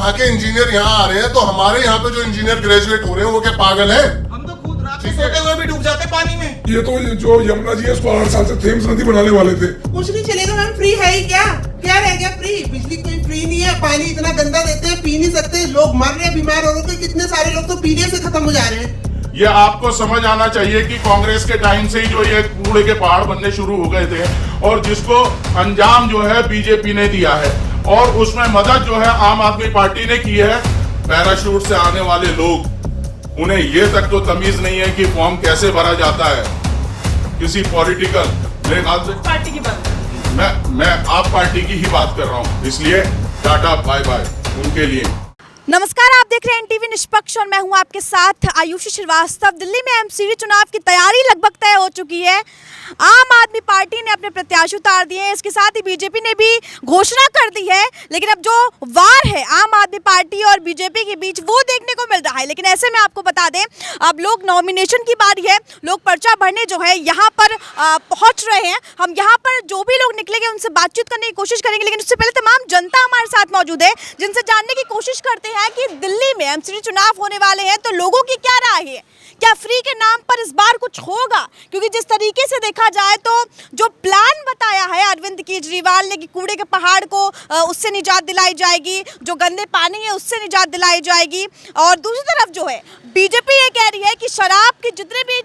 वहाँ के इंजीनियर यहाँ आ रहे हैं, तो हमारे यहाँ पे जो इंजीनियर ग्रेजुएट हो रहे हैं वो क्या पागल है? हम तो खुद रात को सोते हुए भी डूब जाते पानी में। ये तो जो यमुना जी है उसको 8 साल से थेम्स नदी बनाने वाले थे। कुछ नहीं चलेगा मैम, फ्री है ही क्या? क्या रह गया फ्री? बिजली कोई फ्री नहीं है, पानी इतना गंदा देते हैं, पी नहीं सकते, लोग मर रहे हैं, बीमार हो रहे हैं, कितने सारे लोग तो पीने से खत्म हो जा रहे हैं। ये आपको समझ आना चाहिए कि कांग्रेस के टाइम से ही जो ये कूड़े के पहाड़ बनने शुरू हो गए थे और जिसको अंजाम जो है बीजेपी ने दिया है और उसमें मदद जो है आम आदमी पार्टी ने की है। पैराशूट से आने वाले लोग, उन्हें ये तक तो तमीज नहीं है कि फॉर्म कैसे भरा जाता है किसी पॉलिटिकल पार्टी की बात, मैं आप पार्टी की ही बात कर रहा हूं, इसलिए टाटा बाय बाय उनके लिए। नमस्कार, आप देख रहे हैं एनटीवी निष्पक्ष और मैं हूं आपके साथ आयुषी श्रीवास्तव। दिल्ली में एमसीडी चुनाव की तैयारी लगभग तय हो चुकी है। आम आदमी पार्टी ने अपने प्रत्याशी उतार दिए हैं, इसके साथ ही बीजेपी ने भी घोषणा कर दी है। लेकिन अब जो वार है आम आदमी पार्टी और बीजेपी के बीच वो देखने को मिल रहा है। लेकिन ऐसे में आपको बता दें, अब लोग नॉमिनेशन की बारी है, लोग पर्चा भरने जो है यहाँ पर पहुँच रहे हैं। हम यहाँ पर जो भी लोग निकलेंगे उनसे बातचीत करने की कोशिश करेंगे, लेकिन उससे पहले तमाम जनता हमारे साथ मौजूद है जिनसे जानने की कोशिश करते हैं कि दिल्ली में एमसीडी चुनाव होने वाले हैं तो लोगों की क्या राय है, क्या फ्री के नाम पर इस बार कुछ होगा? क्योंकि जिस तरीके से देखा जाए तो जो प्लान बताया है अरविंद केजरीवाल ने कि कूड़े के पहाड़ को उससे निजात दिलाई जाएगी, जो गंदे पानी है उससे निजात दिलाई जाएगी, और दूसरी तरफ जो है बीजेपी ये कह रही है कि शराब के जितने भी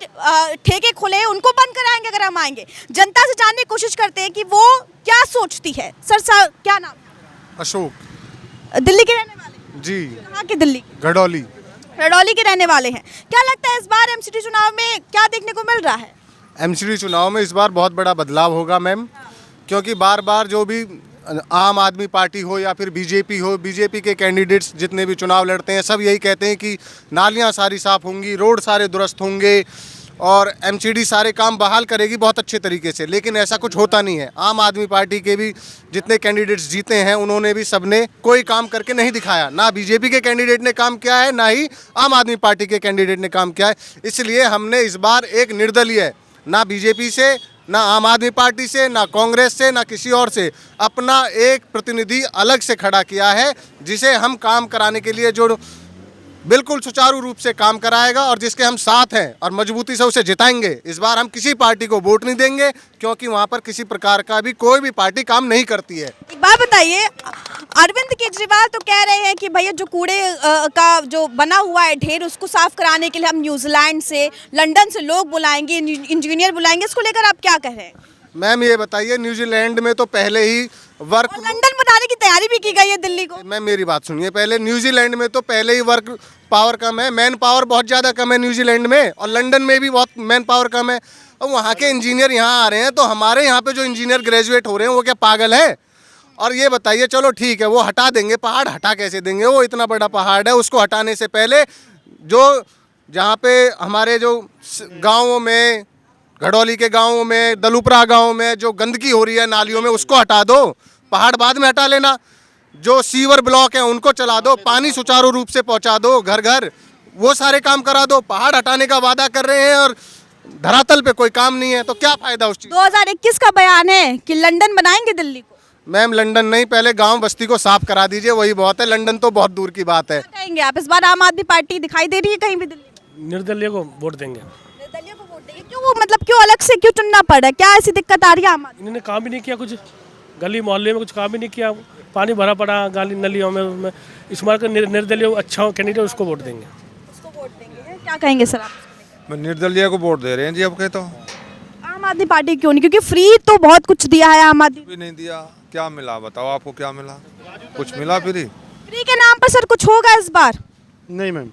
ठेके खुले हैं उनको बंद कराएंगे अगर हम आएंगे। जनता से जानने की कोशिश करते हैं कि वो क्या सोचती है। सर क्या नाम? अशोक। दिल्ली के रहने वाले जी। कहाँ के? दिल्ली घड़ौली। रडौली के रहने वाले हैं। क्या लगता है इस बार एमसीडी चुनाव में क्या देखने को मिल रहा है? एमसीडी चुनाव में इस बार बहुत बड़ा बदलाव होगा मैम, क्योंकि बार बार जो भी आम आदमी पार्टी हो या फिर बीजेपी हो, बीजेपी के कैंडिडेट्स जितने भी चुनाव लड़ते हैं सब यही कहते हैं कि नालियाँ सारी साफ़ होंगी, रोड सारे दुरुस्त होंगे और एमसीडी सारे काम बहाल करेगी बहुत अच्छे तरीके से। लेकिन ऐसा कुछ होता नहीं है। आम आदमी पार्टी के भी जितने कैंडिडेट्स जीते हैं उन्होंने भी सबने कोई काम करके नहीं दिखाया। ना बीजेपी के कैंडिडेट ने काम किया है, ना ही आम आदमी पार्टी के कैंडिडेट ने काम किया है। इसलिए हमने इस बार एक निर्दलीय, ना बीजेपी से, ना आम आदमी पार्टी से, ना कांग्रेस से, ना किसी और से, अपना एक प्रतिनिधि अलग से खड़ा किया है जिसे हम काम कराने के लिए जो बिल्कुल सुचारू रूप से काम कराएगा और जिसके हम साथ हैं और मजबूती से उसे जिताएंगे। इस बार हम किसी पार्टी को वोट नहीं देंगे क्योंकि वहाँ पर किसी प्रकार का भी कोई भी पार्टी काम नहीं करती है। एक बात बताइए, अरविंद केजरीवाल तो कह रहे हैं कि भैया जो कूड़े का जो बना हुआ है ढेर उसको साफ कराने के लिए हम न्यूजीलैंड से, लंदन से लोग बुलाएंगे, इंजीनियर बुलाएंगे। इसको लेकर आप क्या कह रहे हैं? मैम ये बताइए, न्यूजीलैंड में तो पहले ही वर्क, लंदन बनाने की तैयारी भी की गई है दिल्ली को। मैम मेरी बात सुनिए पहले, न्यूजीलैंड में तो पहले ही वर्क पावर कम है, मैन पावर बहुत ज़्यादा कम है न्यूजीलैंड में, और लंदन में भी बहुत मैन पावर कम है। और वहाँ के इंजीनियर यहाँ आ रहे हैं, तो हमारे यहाँ पे जो इंजीनियर ग्रेजुएट हो रहे हैं वो क्या पागल है? और ये बताइए, चलो ठीक है वो हटा देंगे पहाड़, हटा कैसे देंगे? वो इतना बड़ा पहाड़ है, उसको हटाने से पहले जो जहाँ पे हमारे जो गाँवों में, घड़ौली के गाँवों में, दलुपरा गाँव में जो गंदगी हो रही है नालियों में, उसको हटा दो, पहाड़ बाद में हटा लेना। जो सीवर ब्लॉक है उनको चला दो, पानी सुचारू रूप से पहुंचा दो घर घर, वो सारे काम करा दो। पहाड़ हटाने का वादा कर रहे हैं और धरातल पे कोई काम नहीं है, तो क्या फायदा उस चीज। 2021 का बयान है कि लंदन बनाएंगे दिल्ली को। मैम लंदन नहीं, पहले गांव बस्ती को साफ करा दीजिए, वही बहुत है। लंदन तो बहुत दूर की बात है। क्या कहेंगे आप? इस बार आम आदमी पार्टी दिखाई दे रही है कहीं भी दिल्ली में? निर्दलीय को वोट देंगे। निर्दलीय को वोट देंगे? क्यों, मतलब क्यों अलग से क्यों चुनना पड़ा? क्या ऐसी दिक्कत आ रही है आम आदमी? इन्होंने काम भी नहीं किया, कुछ गली मोहल्ले में कुछ काम भी नहीं किया, पानी भरा पड़ा गाली नलियों में। इस बार का निर्दलीय अच्छा कैंडिडेट, उसको वोट देंगे। उसको वोट देंगे, क्या कहेंगे सर आप? मैं निर्दलीय को वोट दे रहे हैं जी। अब कहता हूँ आम आदमी पार्टी क्यों नहीं? क्योंकि फ्री तो बहुत कुछ दिया है आम आदमी। भी नहीं दिया, क्या मिला बताओ? आपको क्या मिला? कुछ मिला फ्री? फ्री के नाम पर सर कुछ होगा इस बार? नहीं मैम।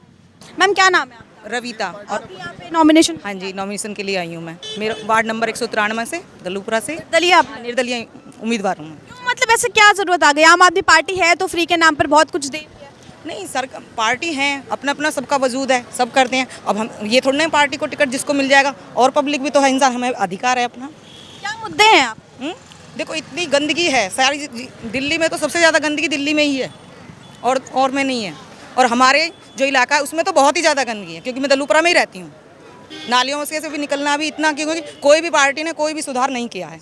मैम क्या नाम है आपका? रविता। और यहाँ पे नॉमिनेशन? हाँ जी, नॉमिनेशन के लिए आई हूँ मैं। मेरा वार्ड नंबर 193 से, दलुपरा से। निर्दलीय आप? निर्दलीय उम्मीदवार हूँ मैं। क्यों, मतलब ऐसे क्या जरूरत आ गई? आम आदमी पार्टी है तो फ्री के नाम पर बहुत कुछ दे दिया। नहीं सर, पार्टी है, अपना अपना सबका वजूद है, सब करते हैं। अब हम ये थोड़ा नहीं पार्टी को टिकट जिसको मिल जाएगा, और पब्लिक भी तो है इंसान, हमें अधिकार है अपना। क्या मुद्दे हैं आप? देखो इतनी गंदगी है सारी दिल्ली में, तो सबसे ज़्यादा गंदगी दिल्ली में ही है और में नहीं है। और हमारे जो इलाका है उसमें तो बहुत ही ज़्यादा गंदगी है, क्योंकि मैं दलुपरा में ही रहती हूँ। नालियों से भी निकलना भी इतना, क्योंकि कोई भी पार्टी ने कोई भी सुधार नहीं किया है।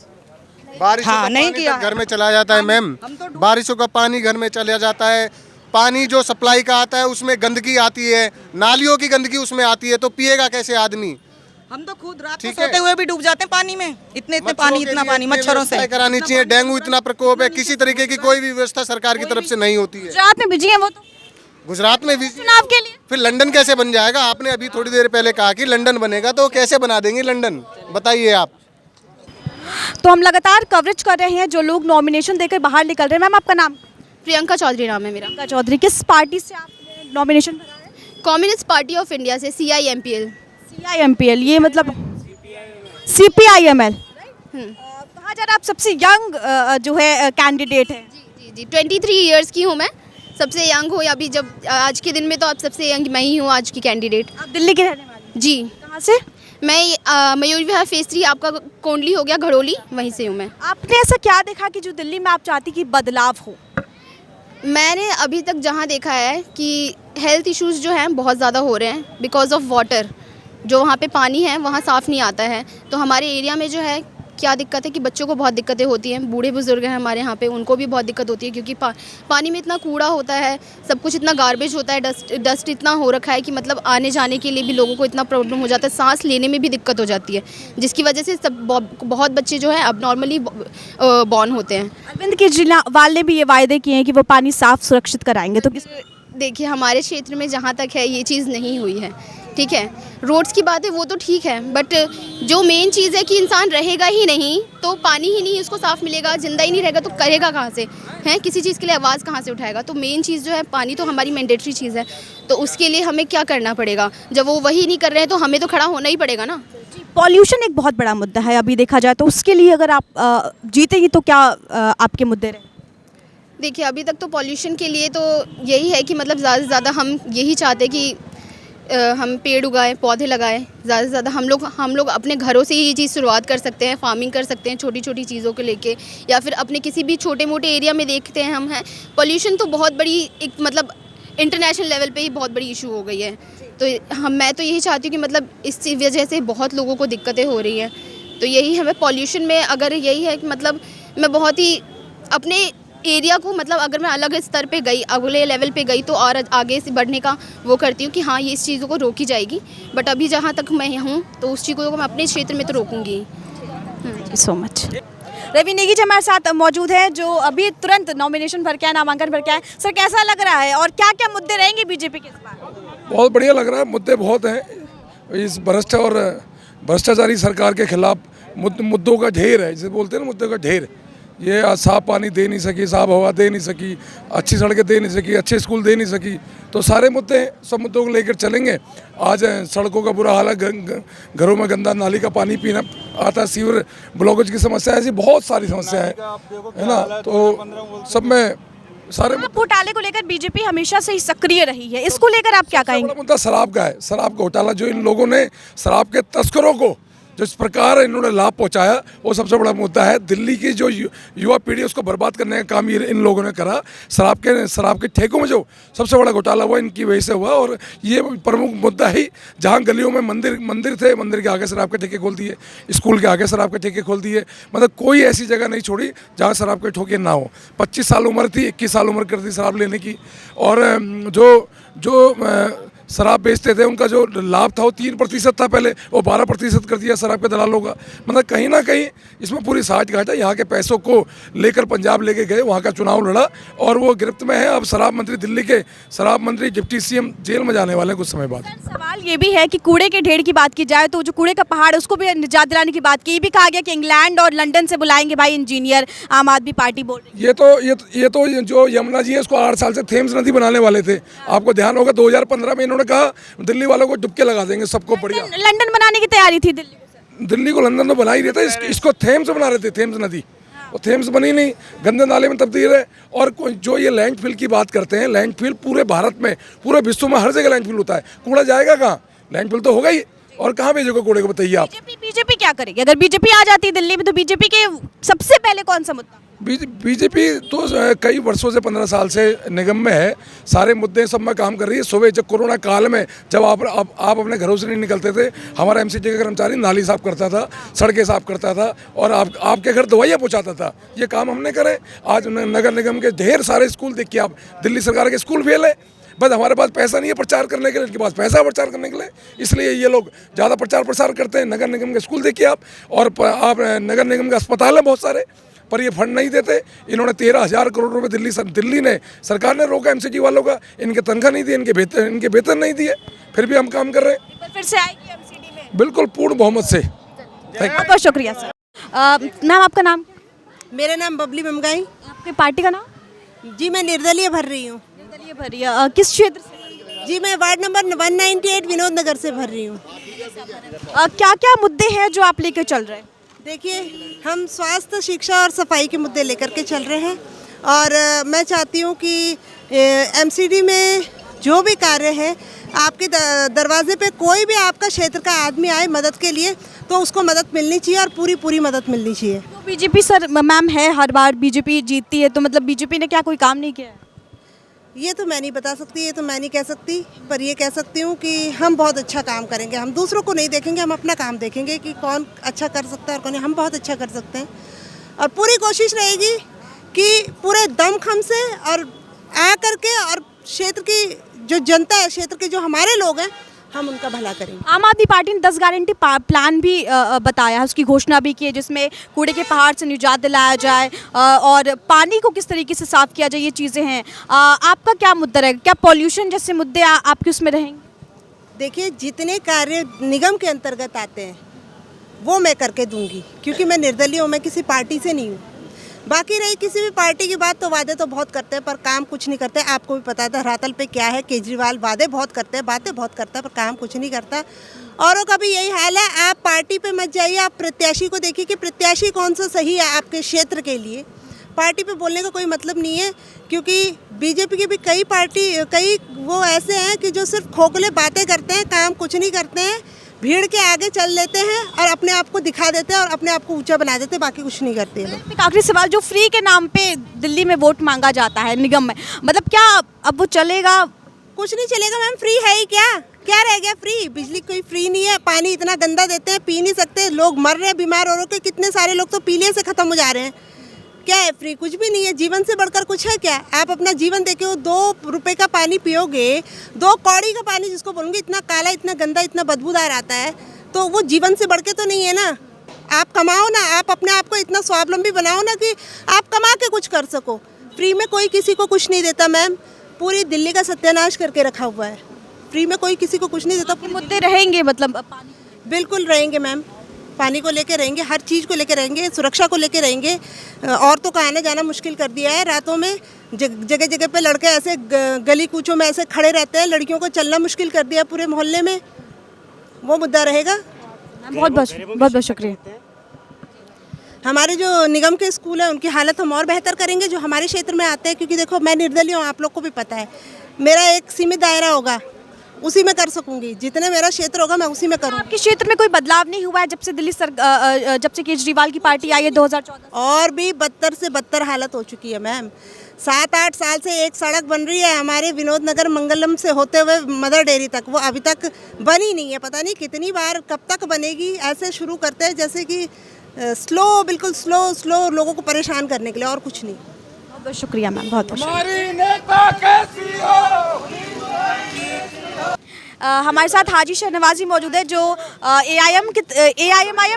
बारिशों हाँ, का नहीं पानी किया तक घर में चला जाता है मैम, बारिशों का पानी घर में चला जाता है। पानी जो सप्लाई का आता है उसमें गंदगी आती है, नालियों की गंदगी उसमें आती है, तो पिएगा कैसे आदमी? हम तो खुद रात को ठीक है। सोते हुए भी डूब जाते हैं पानी में, इतने पानी, इतना पानी मच्छरों से करानी चाहिए। डेंगू इतना प्रकोप है, किसी तरीके की कोई भी व्यवस्था सरकार की तरफ से नहीं होती है। गुजरात में बिजी है वो तो गुजरात में भी चुनाव के लिए। फिर लंदन कैसे बन जाएगा? आपने अभी थोड़ी देर पहले कहा कि लंदन बनेगा, तो कैसे बना देंगे लंदन? बताइए आप। तो हम लगातार कवरेज कर रहे हैं जो लोग नॉमिनेशन देकर बाहर निकल रहे हैं। मैम आपका नाम? प्रियंका चौधरी नाम है मेरा। प्रियंका चौधरी, किस पार्टी से आपने नॉमिनेशन भरा है? कम्युनिस्ट पार्टी ऑफ इंडिया से, CIMPL। CIMPL, ये मतलब CPIML। कहा जा रहा है आप सबसे यंग जो है कैंडिडेट है। जी 23 इयर्स की हूँ मैं, सबसे यंग हूँ अभी। जब आज के दिन में तो आप सबसे यंग मैं ही हूँ आज की कैंडिडेट। आप दिल्ली के रहने वाले हैं? जी। कहाँ से? मैं मयूर विहार फेज 3, आपका कोंडली हो गया घड़ोली, वहीं से हूँ मैं। आपने ऐसा क्या देखा कि जो दिल्ली में आप चाहती कि बदलाव हो? मैंने अभी तक जहाँ देखा है कि हेल्थ इश्यूज़ जो हैं बहुत ज़्यादा हो रहे हैं बिकॉज ऑफ वाटर। जो वहाँ पे पानी है वहाँ साफ़ नहीं आता है, तो हमारे एरिया में जो है क्या दिक्कत है कि बच्चों को बहुत दिक्कतें होती हैं, बूढ़े बुजुर्ग हैं हमारे यहाँ पे, उनको भी बहुत दिक्कत होती है क्योंकि पानी में इतना कूड़ा होता है, सब कुछ इतना गार्बेज होता है, डस्ट इतना हो रखा है कि मतलब आने जाने के लिए भी लोगों को इतना प्रॉब्लम हो जाता है, सांस लेने में भी दिक्कत हो जाती है, जिसकी वजह से सब बहुत बच्चे जो है अब नॉर्मली बॉर्न होते हैं। अरविंद केजरीवाल ने भी ये वायदे किए हैं कि वो पानी साफ सुरक्षित कराएंगे, तो देखिए हमारे क्षेत्र में जहाँ तक है ये चीज़ नहीं हुई है। ठीक है, रोड्स की बात है वो तो ठीक है, बट जो मेन चीज़ है कि इंसान रहेगा ही नहीं तो पानी ही नहीं उसको साफ़ मिलेगा, जिंदा ही नहीं रहेगा तो करेगा कहाँ से, हैं किसी चीज़ के लिए आवाज़ कहाँ से उठाएगा? तो मेन चीज़ जो है पानी तो हमारी मैंडेटरी चीज़ है, तो उसके लिए हमें क्या करना पड़ेगा? जब वो वही नहीं कर रहे हैं तो हमें तो खड़ा होना ही पड़ेगा ना। पॉल्यूशन एक बहुत बड़ा मुद्दा है अभी देखा जाए, तो उसके लिए अगर आप जीतेंगी तो क्या आपके मुद्दे रहे? देखिए अभी तक तो पॉल्यूशन के लिए तो यही है कि मतलब ज़्यादा से ज़्यादा हम यही चाहते हैं कि हम पेड़ उगाएं, पौधे लगाएं, ज़्यादा से ज़्यादा हम लोग अपने घरों से ही ये चीज़ शुरुआत कर सकते हैं, फार्मिंग कर सकते हैं छोटी छोटी चीज़ों को लेके, या फिर अपने किसी भी छोटे मोटे एरिया में देखते हैं हम हैं। पॉल्यूशन तो बहुत बड़ी एक मतलब इंटरनेशनल लेवल पे ही बहुत बड़ी इशू हो गई है, तो मैं तो यही चाहती हूँ कि मतलब इस वजह से बहुत लोगों को दिक्कतें हो रही हैं, तो यही हमें पॉल्यूशन में अगर यही है कि मतलब मैं बहुत ही अपने एरिया को मतलब अगर मैं अलग स्तर पे गई, अगले लेवल पे गई तो और आगे से बढ़ने का वो करती हूँ कि हाँ ये इस चीज़ों को रोकी जाएगी, बट अभी जहाँ तक मैं हूँ तो उस चीज़ों को मैं अपने क्षेत्र में तो रोकूंगी। Thank you so much. Ravi Negi ji हमारे साथ मौजूद हैं जो अभी तुरंत नॉमिनेशन भर के आए, नामांकन भर के आए। सर कैसा लग रहा है और क्या क्या मुद्दे रहेंगे बीजेपी के इस बार? बहुत बढ़िया लग रहा है, मुद्दे बहुत हैं। इस भ्रष्ट और भ्रष्टाचारी सरकार के खिलाफ मुद्दों का ढेर है, जिसे बोलते हैं ना मुद्दों का ढेर। ये साफ पानी दे नहीं सकी, साफ हवा दे नहीं सकी, अच्छी सड़कें दे नहीं सकी, अच्छे स्कूल दे नहीं सकी, तो सारे मुद्दे हैं, सब मुद्दों को लेकर चलेंगे। आज सड़कों का बुरा हाल है, घरों में गंदा नाली का पानी पीना आता है, सीवर ब्लॉकेज की समस्या, ऐसी बहुत सारी समस्या है ना, तो सब में सारे घोटाले को लेकर बीजेपी हमेशा से ही सक्रिय रही है, इसको लेकर आप क्या कहेंगे? मुद्दा शराब का है, शराब का घोटाला, जो इन लोगों ने शराब के तस्करों को जिस प्रकार इन्होंने लाभ पहुंचाया वो सबसे बड़ा मुद्दा है। दिल्ली की जो युवा पीढ़ी उसको बर्बाद करने का काम ये इन लोगों ने करा। शराब के ठेकों में जो सबसे बड़ा घोटाला हुआ इनकी वजह से हुआ, और ये प्रमुख मुद्दा ही जहां गलियों में मंदिर थे, मंदिर के आगे शराब के ठेके खोल दिए, स्कूल के आगे शराब के ठेके खोल दिए, मतलब कोई ऐसी जगह नहीं छोड़ी जहाँ शराब के ठोके ना हो। 25 साल उम्र थी, 21 साल उम्र कर दी शराब लेने की, और जो शराब बेचते थे उनका जो लाभ था वो 3% था पहले, वो 12% कर दिया शराब के दलालों का। मतलब कहीं ना कहीं इसमें पूरी साठ गांठ है। यहाँ के पैसों को लेकर पंजाब लेके गए, वहाँ का चुनाव लड़ा और वो गिरफ्त में है। अब शराब मंत्री, दिल्ली के शराब मंत्री, डिप्टी CM जेल में जाने वाले हैं कुछ समय बाद। सवाल ये भी है कि कूड़े के ढेर की बात की जाए तो जो कूड़े का पहाड़ है उसको भी निजात दिलाने की बात की, ये भी कहा गया कि इंग्लैंड और लंदन से बुलाएंगे भाई इंजीनियर, आम आदमी पार्टी बोल रही है। ये तो जो यमुना जी है उसको 8 साल से थेम्स नदी बनाने वाले थे। आपको ध्यान होगा 2015 में इन्होंने कहा दिल्ली वालों को डुबके लगा देंगे सबको। बढ़िया लंदन बनाने की तैयारी थी दिल्ली को लंदन तो बना ही रहता है, इसको थेम्स बना रहे थे, थेम्स नदी, वो थेम्स बनी नहीं, गंदे नाले में तब्दील है। और जो ये लैंडफिल की बात करते हैं, लैंडफिल पूरे भारत में, पूरे विश्व में हर जगह लैंडफिल होता है, कूड़ा जाएगा कहाँ? लैंडफिल तो होगा ही, और कहाँ भेजोगे कूड़े को बताइए आप? बीजेपी क्या करेगी? अगर बीजेपी आ जाती है दिल्ली में तो बीजेपी के सबसे पहले कौन सा मुद्दा? बीजेपी तो कई वर्षों से 15 साल से निगम में है, सारे मुद्दे सब में काम कर रही है। सुबह जब कोरोना काल में जब आप अपने घरों से नहीं निकलते थे, हमारा एमसीडी का कर्मचारी नाली साफ करता था, सड़कें साफ करता था और आपके घर दवाइयाँ पहुँचाता था। ये काम हमने करे। आज नगर निगम के ढेर सारे स्कूल देखिए आप, दिल्ली सरकार के स्कूल फेल है, बस हमारे पास पैसा नहीं है प्रचार करने के लिए, इनके पास पैसा है प्रचार करने के लिए, इसलिए ये लोग ज़्यादा प्रचार प्रसार करते हैं। नगर निगम के स्कूल देखिए आप, और आप नगर निगम के अस्पताल हैं बहुत सारे, पर ये फंड नहीं देते। इन्होंने 13,000 करोड़ रुपए दिल्ली ने सरकार ने रोका एमसीडी वालों का, इनके तनख्वाह नहीं दी, इनके वेतन नहीं दिए, फिर भी हम काम कर रहे हैं। फिर से आएगी एमसीडी में बिल्कुल पूर्ण बहुमत से। बहुत बहुत शुक्रिया सर। मैम आपका नाम? मेरा नाम बबली ममगाई। आपकी पार्टी का नाम? जी मैं निर्दलीय भर रही हूँ। निर्दलीय भर रही है। किस क्षेत्र से? जी मैं वार्ड नंबर 198 विनोद नगर से भर रही हूँ। क्या क्या मुद्दे हैं जो आप लेकर चल रहे हैं? देखिए, हम स्वास्थ्य, शिक्षा और सफाई के मुद्दे लेकर के चल रहे हैं, और मैं चाहती हूँ कि एमसीडी में जो भी कार्य है, आपके दरवाजे पे कोई भी आपका क्षेत्र का आदमी आए मदद के लिए तो उसको मदद मिलनी चाहिए, और पूरी मदद मिलनी चाहिए। तो बीजेपी सर मैम है, हर बार बीजेपी जीतती है, तो मतलब बीजेपी ने क्या कोई काम नहीं किया है? ये तो मैं नहीं बता सकती, ये तो मैं नहीं कह सकती, पर ये कह सकती हूँ कि हम बहुत अच्छा काम करेंगे। हम दूसरों को नहीं देखेंगे, हम अपना काम देखेंगे कि कौन अच्छा कर सकता है और कौन नहीं। हम बहुत अच्छा कर सकते हैं, और पूरी कोशिश रहेगी कि पूरे दमखम से और आ करके और क्षेत्र की जो जनता है, क्षेत्र के जो हमारे लोग हैं, हम उनका भला करेंगे। आम आदमी पार्टी ने 10 गारंटी प्लान भी बताया है, उसकी घोषणा भी की है, जिसमें कूड़े के पहाड़ से निजात दिलाया जाए और पानी को किस तरीके से साफ किया जाए, ये चीज़ें हैं। आपका क्या मुद्दा रहेगा? क्या पॉल्यूशन जैसे मुद्दे आपके उसमें रहेंगे? देखिए, जितने कार्य निगम के अंतर्गत आते हैं वो मैं करके दूंगी, क्योंकि मैं निर्दलीय हूँ, मैं किसी पार्टी से नहीं हूँ। बाकी रही किसी भी पार्टी की बात, तो वादे तो बहुत करते हैं पर काम कुछ नहीं करते। आपको भी पता है धरातल पे क्या है, केजरीवाल वादे बहुत करते हैं, बातें बहुत करता है, पर काम कुछ नहीं करता। औरों का भी यही हाल है। आप पार्टी पे मत जाइए, आप प्रत्याशी को देखिए कि प्रत्याशी कौन सा सही है आपके क्षेत्र के लिए। पार्टी पे बोलने का कोई मतलब नहीं है, क्योंकि बीजेपी के भी कई वो ऐसे हैं कि जो सिर्फ खोखले बातें करते हैं, काम कुछ नहीं करते हैं, भीड़ के आगे चल लेते हैं और अपने आप को दिखा देते हैं और अपने आप को ऊंचा बना देते हैं, बाकी कुछ नहीं करते हैं। एक आखिरी सवाल, जो फ्री के नाम पे दिल्ली में वोट मांगा जाता है निगम में, मतलब क्या अब वो चलेगा? कुछ नहीं चलेगा मैम, फ्री है ही क्या रह गया फ्री? बिजली कोई फ्री नहीं है, पानी इतना गंदा देते हैं, पी नहीं सकते, लोग मर रहे हैं, बीमार हो रहे हैं, कितने सारे लोग तो पीलिए से खत्म हो जा रहे हैं। क्या है फ्री? कुछ भी नहीं है। जीवन से बढ़कर कुछ है क्या? आप अपना जीवन देखो, 2 रुपए का पानी पियोगे, 2 कौड़ी का पानी जिसको बोलूँगी, इतना काला, इतना गंदा, इतना बदबूदार आता है, तो वो जीवन से बढ़ के तो नहीं है ना। आप कमाओ ना, आप अपने आप को इतना स्वावलंबी बनाओ ना कि आप कमा के कुछ कर सको। फ्री में कोई किसी को कुछ नहीं देता मैम, पूरी दिल्ली का सत्यानाश करके रखा हुआ है। फ्री में कोई किसी को कुछ नहीं देता। मुद्दे रहेंगे मतलब पानी? बिल्कुल रहेंगे मैम, पानी को लेके रहेंगे, हर चीज़ को लेके रहेंगे, सुरक्षा को लेके रहेंगे। औरतों का आना जाना मुश्किल कर दिया है, रातों में जगह जगह पे लड़के ऐसे गली कूचों में ऐसे खड़े रहते हैं, लड़कियों को चलना मुश्किल कर दिया पूरे मोहल्ले में। वो मुद्दा रहेगा। बहुत बहुत शुक्रिया। हमारे जो निगम के स्कूल है उनकी हालत हम और बेहतर करेंगे, जो हमारे क्षेत्र में आते हैं, क्योंकि देखो मैं निर्दलीय हूँ, आप लोग को भी पता है, मेरा एक सीमित दायरा होगा, उसी में कर सकूंगी। जितने मेरा क्षेत्र होगा मैं उसी में करूँगी। आपके क्षेत्र में कोई बदलाव नहीं हुआ है जब से जब से केजरीवाल की पार्टी आई है 2014? और भी बदतर से बदतर हालत हो चुकी है मैम। 7-8 साल से एक सड़क बन रही है हमारे विनोद नगर मंगलम से होते हुए मदर डेयरी तक, वो अभी तक बनी नहीं है। पता नहीं कितनी बार, कब तक बनेगी। ऐसे शुरू करते हैं जैसे कि स्लो, बिल्कुल स्लो लोगों को परेशान करने के लिए, और कुछ नहीं। बहुत बहुत शुक्रिया मैम, बहुत बहुत। हमारे साथ हाजी शहनवाजी मौजूद है, जो AIMIM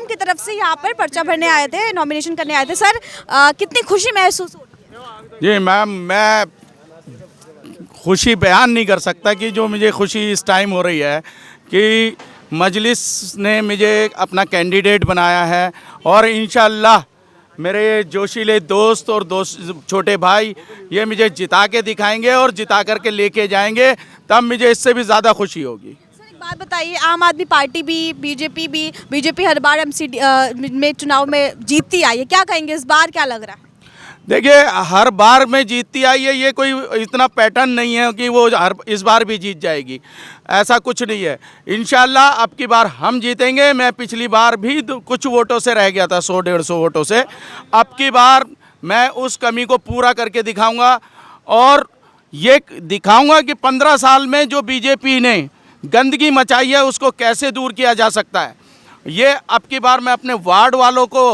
की तरफ से यहाँ पर पर्चा भरने आए थे, नॉमिनेशन करने आए थे। सर, कितनी खुशी महसूस हो रही है? जी मैम, मैं खुशी बयान नहीं कर सकता कि जो मुझे खुशी इस टाइम हो रही है कि मजलिस ने मुझे अपना कैंडिडेट बनाया है, और इंशाअल्लाह मेरे जोशीले दोस्त और छोटे भाई ये मुझे जिता के दिखाएंगे और जिता करके लेके जाएंगे, तब मुझे इससे भी ज़्यादा खुशी होगी। सर एक बात बताइए, आम आदमी पार्टी भी, बीजेपी हर बार एमसीडी में चुनाव में जीतती आई है, क्या कहेंगे इस बार क्या लग रहा है? देखिए, हर बार में जीतती आई है, ये कोई इतना पैटर्न नहीं है कि वो इस बार भी जीत जाएगी, ऐसा कुछ नहीं है। इंशाल्लाह अब की बार हम जीतेंगे। मैं पिछली बार भी कुछ वोटों से रह गया था, 100-150 वोटों से। अब की बार मैं उस कमी को पूरा करके दिखाऊंगा और ये दिखाऊंगा कि 15 साल में जो बीजेपी ने गंदगी मचाई है उसको कैसे दूर किया जा सकता है। ये अब की बार मैं अपने वार्ड वालों को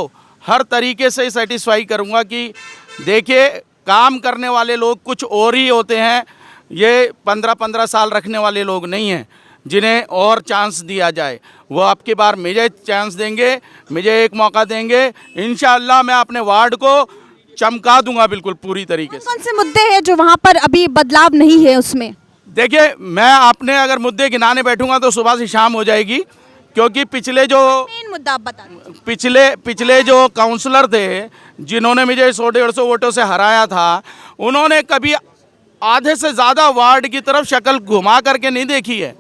हर तरीके से सेटिस्फाई करूंगा कि देखिए काम करने वाले लोग कुछ और ही होते हैं, ये 15-15 साल रखने वाले लोग नहीं हैं जिन्हें और चांस दिया जाए। वो अब की बार मुझे चांस देंगे, मुझे एक मौका देंगे, इंशाअल्लाह मैं अपने वार्ड को चमका दूंगा बिल्कुल पूरी तरीके से। कौन से मुद्दे हैं जो वहाँ पर अभी बदलाव नहीं है उसमें? देखिए मैं अपने अगर मुद्दे गिनाने बैठूंगा तो सुबह से शाम हो जाएगी, क्योंकि पिछले जो मेन मुद्दा आप बता दीजिए। पिछले जो काउंसलर थे जिन्होंने मुझे 100-150 वोटों से हराया था, उन्होंने कभी आधे से ज़्यादा वार्ड की तरफ शक्ल घुमा करके नहीं देखी है,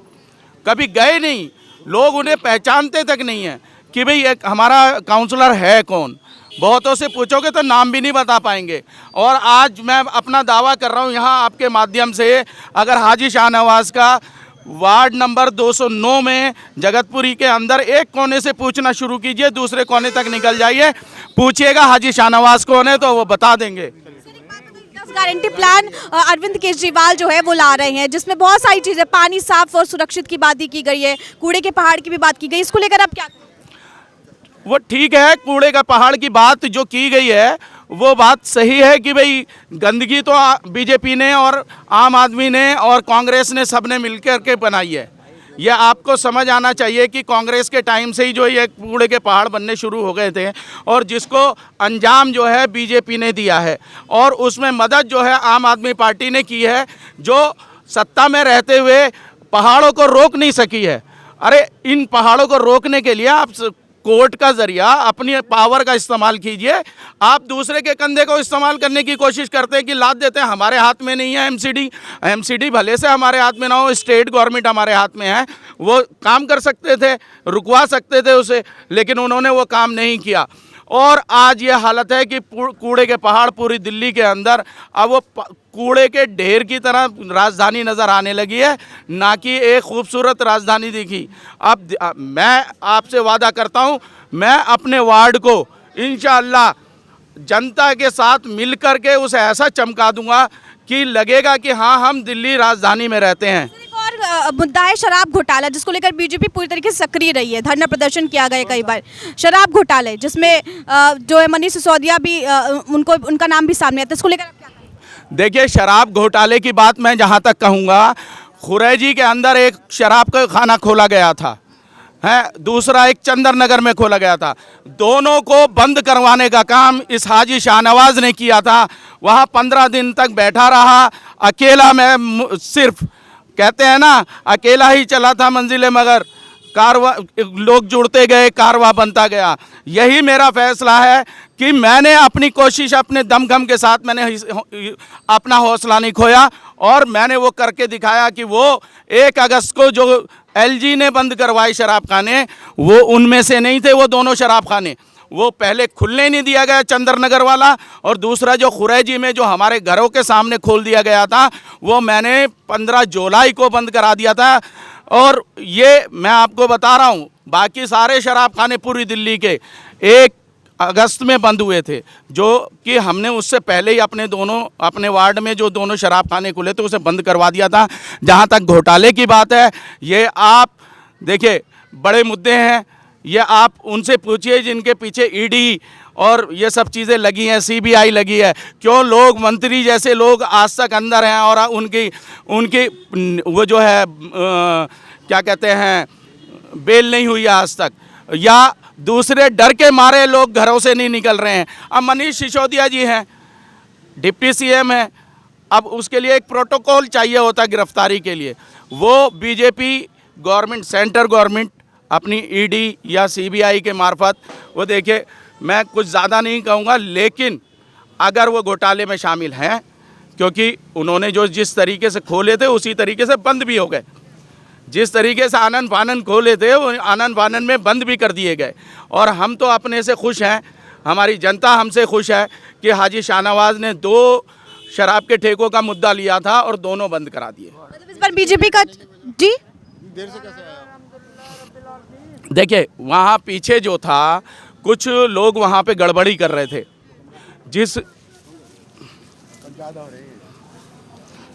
कभी गए नहीं, लोग उन्हें पहचानते तक नहीं है कि भाई एक हमारा काउंसलर है कौन। बहुतों से पूछोगे तो नाम भी नहीं बता पाएंगे। और आज मैं अपना दावा कर रहा हूँ यहाँ आपके माध्यम से, अगर हाजी शाहनवाज का वार्ड नंबर 209 में जगतपुरी के अंदर एक कोने से पूछना शुरू कीजिए, दूसरे कोने तक निकल जाइए, पूछिएगा हाजी शाहनवाज कौन है तो वो बता देंगे। गारंटी प्लान अरविंद केजरीवाल जो है वो ला रहे हैं, जिसमें बहुत सारी चीजें, पानी साफ और सुरक्षित की बात की गई है, कूड़े के पहाड़ की भी बात की गई, इसको लेकर आप क्या? वो ठीक है, कूड़े का पहाड़ की बात जो की गई है वो बात सही है कि भाई गंदगी तो बीजेपी ने और आम आदमी ने और कांग्रेस ने सबने मिलकर के बनाई है। ये आपको समझ आना चाहिए कि कांग्रेस के टाइम से ही जो ये कूड़े के पहाड़ बनने शुरू हो गए थे और जिसको अंजाम जो है बीजेपी ने दिया है और उसमें मदद जो है आम आदमी पार्टी ने की है, जो सत्ता में रहते हुए पहाड़ों को रोक नहीं सकी है। अरे इन पहाड़ों को रोकने के लिए आप कोर्ट का जरिया, अपनी पावर का इस्तेमाल कीजिए। आप दूसरे के कंधे को इस्तेमाल करने की कोशिश करते हैं कि लाद देते हैं, हमारे हाथ में नहीं है एमसीडी भले से हमारे हाथ में ना हो, स्टेट गवर्नमेंट हमारे हाथ में है, वो काम कर सकते थे, रुकवा सकते थे उसे, लेकिन उन्होंने वो काम नहीं किया। और आज ये हालत है कि कूड़े के पहाड़ पूरी दिल्ली के अंदर, अब वो कूड़े के ढेर की तरह राजधानी नज़र आने लगी है, ना कि एक खूबसूरत राजधानी दिखी। अब मैं आपसे वादा करता हूँ, मैं अपने वार्ड को इंशाअल्लाह जनता के साथ मिलकर के उसे ऐसा चमका दूंगा कि लगेगा कि हाँ हम दिल्ली राजधानी में रहते हैं। और मुद्दा है शराब घोटाला, जिसको लेकर बीजेपी पूरी तरीके से सक्रिय रही है, धरना प्रदर्शन किया गया कई बार। शराब घोटाले जिसमें जो है मनीष सिसोदिया भी उनका नाम भी सामने आता है, इसको लेकर आप क्या कहेंगे? देखिए शराब घोटाले की बात मैं जहाँ तक कहूँगा, खुरैजी के अंदर एक शराब का खाना खोला गया था, है, दूसरा एक चंदर नगर में खोला गया था। दोनों को बंद करवाने का काम इस हाजी शाहनवाज ने किया था। वहाँ 15 दिन तक बैठा रहा अकेला, मैं सिर्फ कहते हैं ना अकेला ही चला था मंजिले मगर कारवा, लोग जुड़ते गए, कारवा बनता गया। यही मेरा फैसला है कि मैंने अपनी कोशिश अपने दमखम के साथ मैंने अपना हौसला नहीं खोया और मैंने वो करके दिखाया कि वो 1 अगस्त को जो एलजी ने बंद करवाए शराब खाने, वो उनमें से नहीं थे। वो दोनों शराब खाने वो पहले खुलने नहीं दिया गया, चंदर नगर वाला, और दूसरा जो खुरैजी में जो हमारे घरों के सामने खोल दिया गया था, वो मैंने 15 जुलाई को बंद करा दिया था। और ये मैं आपको बता रहा हूँ, बाकी सारे शराब खाने पूरी दिल्ली के 1 अगस्त में बंद हुए थे, जो कि हमने उससे पहले ही अपने वार्ड में जो दोनों शराब खाने खुले थे उसे बंद करवा दिया था। जहाँ तक घोटाले की बात है, ये आप देखिए बड़े मुद्दे हैं, ये आप उनसे पूछिए जिनके पीछे ईडी और ये सब चीज़ें लगी हैं, सीबीआई लगी है। क्यों लोग, मंत्री जैसे लोग आज तक अंदर हैं और उनकी वो जो है क्या कहते हैं, बेल नहीं हुई है आज तक, या दूसरे डर के मारे लोग घरों से नहीं निकल रहे हैं। अब मनीष सिसोदिया जी हैं, डिप्टी सीएम हैं, अब उसके लिए एक प्रोटोकॉल चाहिए होता है गिरफ्तारी के लिए। वो बीजेपी गवर्नमेंट, सेंटर गवर्नमेंट अपनी ईडी या सीबीआई के मार्फत, वो देखिए मैं कुछ ज़्यादा नहीं कहूँगा, लेकिन अगर वो घोटाले में शामिल हैं, क्योंकि उन्होंने जो जिस तरीके से खोले थे उसी तरीके से बंद भी हो गए, जिस तरीके से आनन फानन खोले थे वो आनन फानन में बंद भी कर दिए गए। और हम तो अपने से खुश हैं, हमारी जनता हमसे खुश है कि हाजी शाहनवाज ने 2 शराब के ठेकों का मुद्दा लिया था और दोनों बंद करा दिए। मतलब इस बार बीजेपी का जी देर से कैसे आया? देखिए वहाँ पीछे जो था, कुछ लोग वहाँ पे गड़बड़ी कर रहे थे,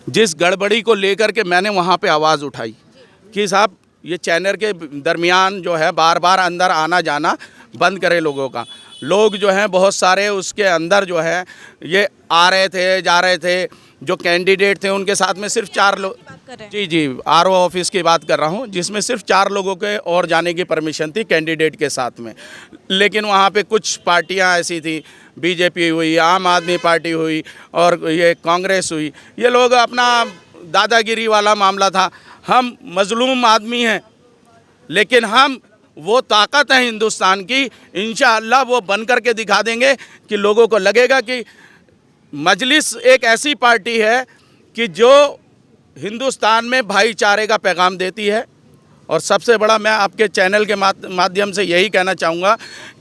जिस गड़बड़ी को लेकर के मैंने वहाँ पे आवाज़ उठाई कि साहब ये चैनल के दरमियान जो है बार बार अंदर आना जाना बंद करे लोगों का। लोग जो हैं बहुत सारे उसके अंदर जो है ये आ रहे थे जा रहे थे, जो कैंडिडेट थे उनके साथ में सिर्फ 4 लोग, जी आरओ ऑफिस की बात कर रहा हूँ, जिसमें सिर्फ 4 लोगों के और जाने की परमिशन थी कैंडिडेट के साथ में। लेकिन वहाँ पे कुछ पार्टियाँ ऐसी थी, बीजेपी हुई, आम आदमी पार्टी हुई और ये कांग्रेस हुई, ये लोग अपना दादागिरी वाला मामला था। हम मजलूम आदमी हैं, लेकिन हम वो ताकत है हिंदुस्तान की, इंशाअल्लाह वो बन करके दिखा देंगे कि लोगों को लगेगा कि मजलिस एक ऐसी पार्टी है कि जो हिंदुस्तान में भाईचारे का पैगाम देती है। और सबसे बड़ा मैं आपके चैनल के माध्यम से यही कहना चाहूँगा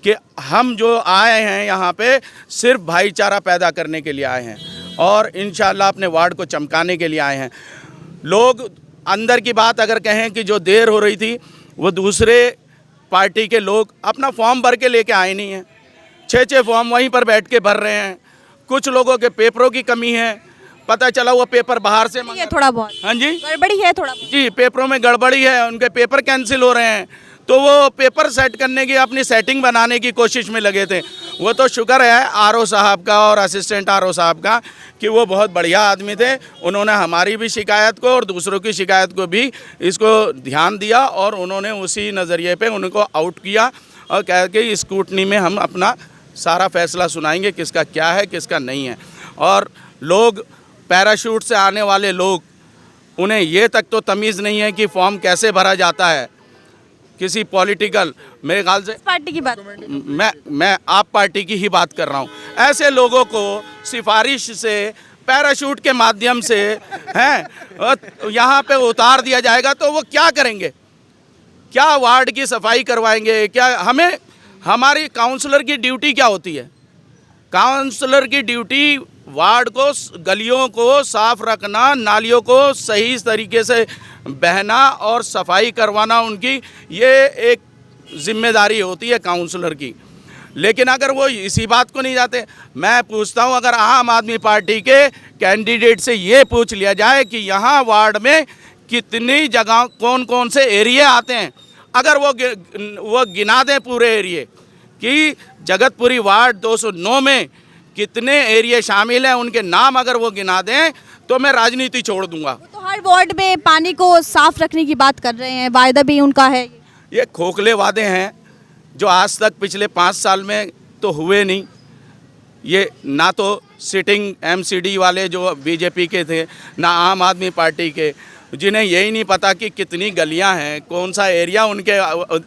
कि हम जो आए हैं यहाँ पे सिर्फ भाईचारा पैदा करने के लिए आए हैं और इंशाअल्लाह अपने वार्ड को चमकाने के लिए आए हैं। लोग अंदर की बात अगर कहें कि जो देर हो रही थी, वो दूसरे पार्टी के लोग अपना फॉर्म भर के लेके आए नहीं हैं, 6 फॉर्म वहीं पर बैठ के भर रहे हैं। कुछ लोगों के पेपरों की कमी है, पता चला वो पेपर बाहर से ये थोड़ा बहुत हाँ जी गड़बड़ी है, थोड़ा जी पेपरों में गड़बड़ी है, उनके पेपर कैंसिल हो रहे हैं, तो वो पेपर सेट करने की अपनी सेटिंग बनाने की कोशिश में लगे थे। वो तो शुक्र है आरओ साहब का और असिस्टेंट आरओ साहब का कि वो बहुत बढ़िया आदमी थे, उन्होंने हमारी भी शिकायत को और दूसरों की शिकायत को भी इसको ध्यान दिया और उन्होंने उसी नज़रिए पे उनको आउट किया और कह के स्क्रूटनी में हम अपना सारा फैसला सुनाएंगे किसका क्या है किसका नहीं है। और लोग पैराशूट से आने वाले लोग, उन्हें ये तक तो तमीज़ नहीं है कि फॉर्म कैसे भरा जाता है किसी पॉलिटिकल, मेरे ख्याल से पार्टी की बात, मैं आप पार्टी की ही बात कर रहा हूँ। ऐसे लोगों को सिफारिश से पैराशूट के माध्यम से हैं यहाँ पे उतार दिया जाएगा तो वो क्या करेंगे? क्या वार्ड की सफाई करवाएंगे? क्या हमें, हमारी काउंसलर की ड्यूटी क्या होती है? काउंसलर की ड्यूटी वार्ड को, गलियों को साफ रखना, नालियों को सही तरीके से बहना और सफाई करवाना, उनकी ये एक जिम्मेदारी होती है काउंसलर की। लेकिन अगर वो इसी बात को नहीं जाते, मैं पूछता हूँ अगर आम आदमी पार्टी के कैंडिडेट से ये पूछ लिया जाए कि यहाँ वार्ड में कितनी जगह कौन कौन से एरिया आते हैं, अगर वो गिना दें पूरे एरिए कि जगतपुरी वार्ड 209 में कितने एरिया शामिल हैं, उनके नाम अगर वो गिना दें तो मैं राजनीति छोड़ दूंगा। तो हर वार्ड में पानी को साफ रखने की बात कर रहे हैं, वायदा भी उनका है। ये खोखले वादे हैं जो आज तक पिछले 5 साल में तो हुए नहीं। ये ना तो सिटिंग एमसीडी वाले जो बीजेपी के थे, ना आम आदमी पार्टी के, जिन्हें यही नहीं पता कि कितनी गलियां हैं, कौन सा एरिया उनके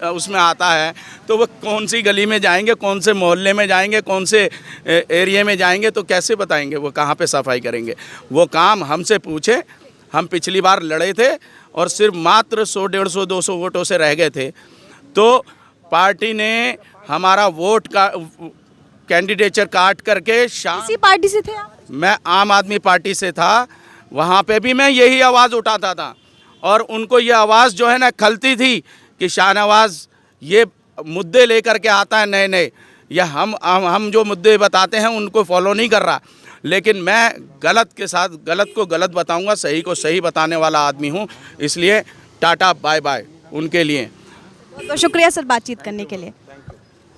उसमें आता है, तो वो कौन सी गली में जाएंगे, कौन से मोहल्ले में जाएंगे, कौन से एरिया में जाएंगे, तो कैसे बताएंगे वो कहाँ पे सफाई करेंगे? वो काम हमसे पूछे। हम पिछली बार लड़े थे और सिर्फ मात्र 100, 150, 200 वोटों से रह गए थे, तो पार्टी ने हमारा वोट का कैंडिडेचर काट करके किसी पार्टी से थे आप? मैं आम आदमी पार्टी से था, वहाँ पे भी मैं यही आवाज़ उठाता था और उनको ये आवाज़ जो है ना खलती थी कि शाहनवाज ये मुद्दे लेकर के आता है नए नए, या हम जो मुद्दे बताते हैं उनको फॉलो नहीं कर रहा। लेकिन मैं गलत के साथ गलत को गलत बताऊंगा, सही को सही बताने वाला आदमी हूँ, इसलिए टाटा बाय बाय उनके लिए। बहुत बहुत शुक्रिया सर बातचीत करने के लिए।